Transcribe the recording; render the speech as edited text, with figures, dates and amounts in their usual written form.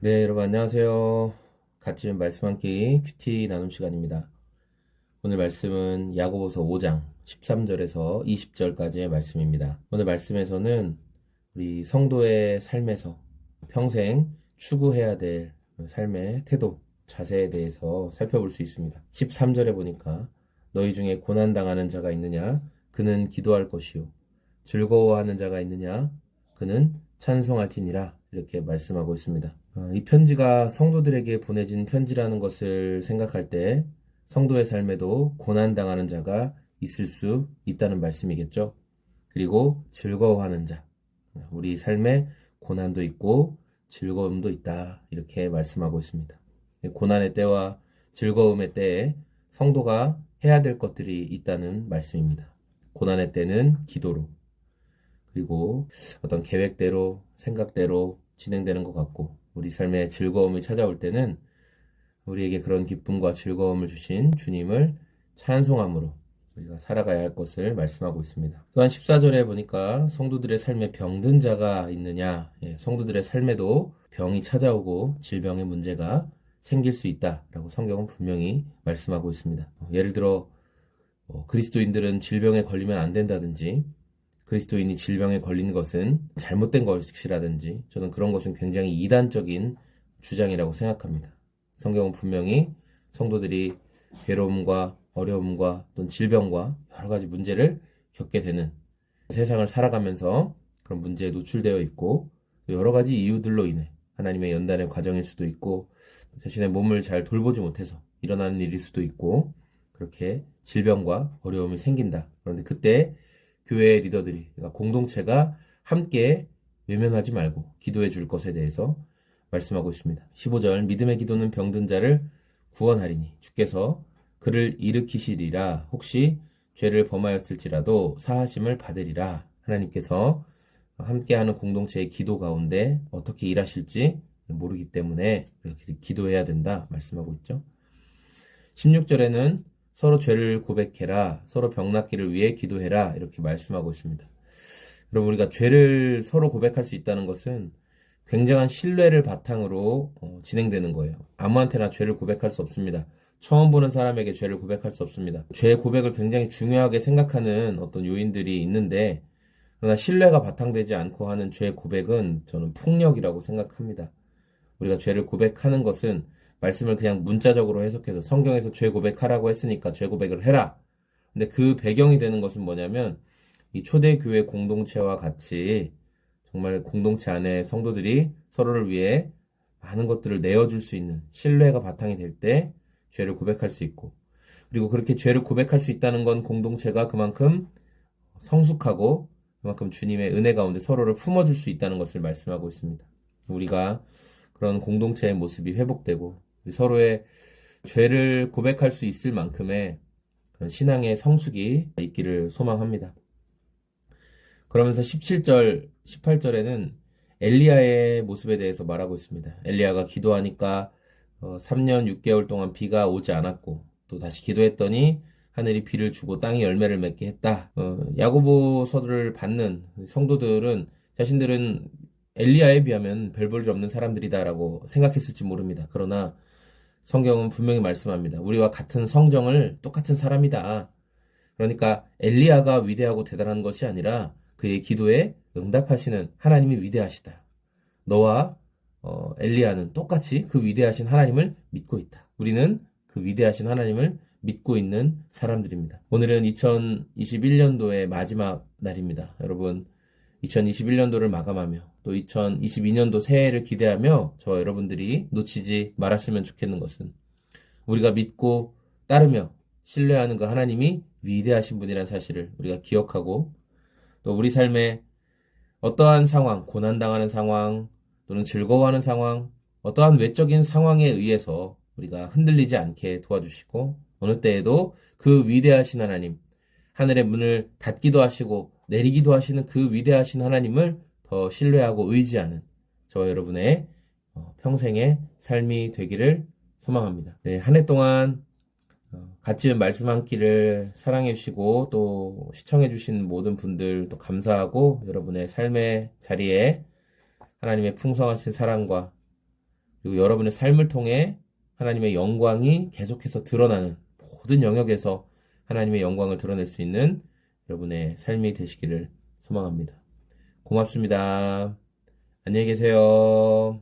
네, 여러분 안녕하세요. 같이 읽은 말씀 한 끼 큐티 나눔 시간입니다. 오늘 말씀은 야고보서 5장 13절에서 20절까지의 말씀입니다. 오늘 말씀에서는 우리 성도의 삶에서 평생 추구해야 될 삶의 태도, 자세에 대해서 살펴볼 수 있습니다. 13절에 보니까 너희 중에 고난당하는 자가 있느냐? 그는 기도할 것이요. 즐거워하는 자가 있느냐? 그는 찬송할지니라. 이렇게 말씀하고 있습니다. 이 편지가 성도들에게 보내진 편지라는 것을 생각할 때 성도의 삶에도 고난당하는 자가 있을 수 있다는 말씀이겠죠. 그리고 즐거워하는 자, 우리 삶에 고난도 있고 즐거움도 있다. 이렇게 말씀하고 있습니다. 고난의 때와 즐거움의 때에 성도가 해야 될 것들이 있다는 말씀입니다. 고난의 때는 기도로, 그리고 어떤 계획대로, 생각대로 진행되는 것 같고, 우리 삶에 즐거움이 찾아올 때는 우리에게 그런 기쁨과 즐거움을 주신 주님을 찬송함으로 우리가 살아가야 할 것을 말씀하고 있습니다. 또한 14절에 보니까 성도들의 삶에 병든 자가 있느냐, 성도들의 삶에도 병이 찾아오고 질병의 문제가 생길 수 있다라고 성경은 분명히 말씀하고 있습니다. 예를 들어 그리스도인들은 질병에 걸리면 안 된다든지, 그리스도인이 질병에 걸린 것은 잘못된 것이라든지, 저는 그런 것은 굉장히 이단적인 주장이라고 생각합니다. 성경은 분명히 성도들이 괴로움과 어려움과 또는 질병과 여러 가지 문제를 겪게 되는, 세상을 살아가면서 그런 문제에 노출되어 있고, 여러 가지 이유들로 인해 하나님의 연단의 과정일 수도 있고, 자신의 몸을 잘 돌보지 못해서 일어나는 일일 수도 있고, 그렇게 질병과 어려움이 생긴다. 그런데 그때 교회의 리더들이, 그러니까 공동체가 함께 외면하지 말고 기도해 줄 것에 대해서 말씀하고 있습니다. 15절, 믿음의 기도는 병든 자를 구원하리니 주께서 그를 일으키시리라. 혹시 죄를 범하였을지라도 사하심을 받으리라. 하나님께서 함께하는 공동체의 기도 가운데 어떻게 일하실지 모르기 때문에 기도해야 된다 말씀하고 있죠. 16절에는 서로 죄를 고백해라, 서로 병낫기를 위해 기도해라, 이렇게 말씀하고 있습니다. 여러분, 우리가 죄를 서로 고백할 수 있다는 것은 굉장한 신뢰를 바탕으로 진행되는 거예요. 아무한테나 죄를 고백할 수 없습니다. 처음 보는 사람에게 죄를 고백할 수 없습니다. 죄 고백을 굉장히 중요하게 생각하는 어떤 요인들이 있는데, 그러나 신뢰가 바탕되지 않고 하는 죄 고백은 저는 폭력이라고 생각합니다. 우리가 죄를 고백하는 것은 말씀을 그냥 문자적으로 해석해서 성경에서 죄 고백하라고 했으니까 죄 고백을 해라. 근데 그 배경이 되는 것은 뭐냐면, 이 초대교회 공동체와 같이 정말 공동체 안에 성도들이 서로를 위해 많은 것들을 내어줄 수 있는 신뢰가 바탕이 될 때 죄를 고백할 수 있고, 그리고 그렇게 죄를 고백할 수 있다는 건 공동체가 그만큼 성숙하고 그만큼 주님의 은혜 가운데 서로를 품어줄 수 있다는 것을 말씀하고 있습니다. 우리가 그런 공동체의 모습이 회복되고 서로의 죄를 고백할 수 있을 만큼의 그런 신앙의 성숙이 있기를 소망합니다. 그러면서 17절, 18절에는 엘리야의 모습에 대해서 말하고 있습니다. 엘리야가 기도하니까 3년 6개월 동안 비가 오지 않았고, 또 다시 기도했더니 하늘이 비를 주고 땅이 열매를 맺게 했다. 야고보서를 받는 성도들은 자신들은 엘리야에 비하면 별 볼 일 없는 사람들이다라고 생각했을지 모릅니다. 그러나 성경은 분명히 말씀합니다. 우리와 같은 성정을 똑같은 사람이다. 그러니까 엘리야가 위대하고 대단한 것이 아니라 그의 기도에 응답하시는 하나님이 위대하시다. 너와 엘리야는 똑같이 그 위대하신 하나님을 믿고 있다. 우리는 그 위대하신 하나님을 믿고 있는 사람들입니다. 오늘은 2021년도의 마지막 날입니다. 여러분, 2021년도를 마감하며 또 2022년도 새해를 기대하며 저 여러분들이 놓치지 말았으면 좋겠는 것은, 우리가 믿고 따르며 신뢰하는 그 하나님이 위대하신 분이라는 사실을 우리가 기억하고, 또 우리 삶에 어떠한 상황, 고난당하는 상황 또는 즐거워하는 상황, 어떠한 외적인 상황에 의해서 우리가 흔들리지 않게 도와주시고, 어느 때에도 그 위대하신 하나님, 하늘의 문을 닫기도 하시고 내리기도 하시는 그 위대하신 하나님을 더 신뢰하고 의지하는 저와 여러분의 평생의 삶이 되기를 소망합니다. 네, 한 해 동안 같이 말씀 한 끼를 사랑해 주시고 또 시청해 주신 모든 분들 또 감사하고, 여러분의 삶의 자리에 하나님의 풍성하신 사랑과 그리고 여러분의 삶을 통해 하나님의 영광이 계속해서 드러나는 모든 영역에서 하나님의 영광을 드러낼 수 있는 여러분의 삶이 되시기를 소망합니다. 고맙습니다. 안녕히 계세요.